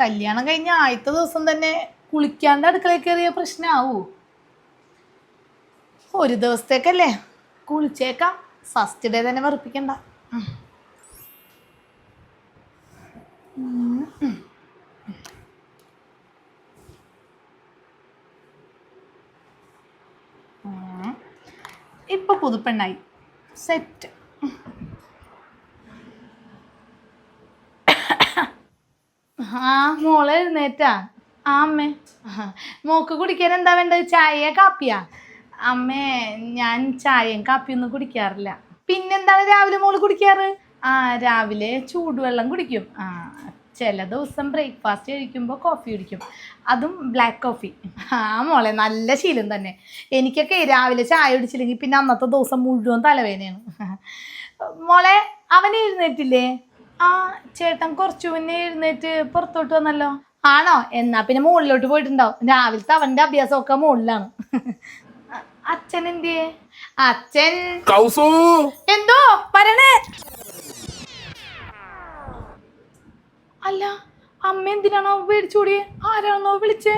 കല്യാണം കഴിഞ്ഞ ആദ്യത്തെ ദിവസം തന്നെ കുളിക്കാണ്ട് അടുക്കളയിൽ കയറിയ പ്രശ്നമാവൂ? ഒരു ദിവസത്തേക്കല്ലേ, കുളിച്ചേക്കാം. ഫസ്റ്റ് ഡേ തന്നെ വെറുപ്പിക്കണ്ട. ഇപ്പൊ പുതുപ്പെണ്ണായി, സെറ്റ്. ആ മോളെ എഴുന്നേറ്റാ? ആ അമ്മേ. മോക്ക് കുടിക്കാൻ എന്താ വേണ്ടത്, ചായയാ കാപ്പിയാ? അമ്മേ, ഞാൻ ചായയും കാപ്പിയൊന്നും കുടിക്കാറില്ല. പിന്നെന്താണ് രാവിലെ മോള് കുടിക്കാറ്? ആ, രാവിലെ ചൂടുവെള്ളം കുടിക്കും. ആ, ചില ദിവസം ബ്രേക്ക്ഫാസ്റ്റ് കഴിക്കുമ്പോൾ കോഫി കുടിക്കും, അതും ബ്ലാക്ക് കോഫി. ആ മോളെ, നല്ല ശീലം തന്നെ. എനിക്കൊക്കെ രാവിലെ ചായ കുടിച്ചില്ലെങ്കിൽ പിന്നെ അന്നത്തെ ദിവസം മുഴുവൻ തലവേദനയാണ്. മോളെ, അവൻ എഴുന്നേറ്റില്ലേ? ആ, ചേട്ടൻ കുറച്ചു മുന്നേ എഴുന്നേറ്റ് പുറത്തോട്ട് വന്നല്ലോ. ആണോ? എന്നാ പിന്നെ മുകളിലോട്ട് പോയിട്ടുണ്ടാവും. രാവിലത്തെ അവന്റെ അഭ്യാസമൊക്കെ മുകളിലാണ്. അച്ഛൻ എന്തിയെ? അച്ഛൻ എന്തോ പറയണേ? അല്ല, അമ്മ എന്തിനാണോ പേടിച്ചോടിയെ? ആരാണോ വിളിച്ചേ?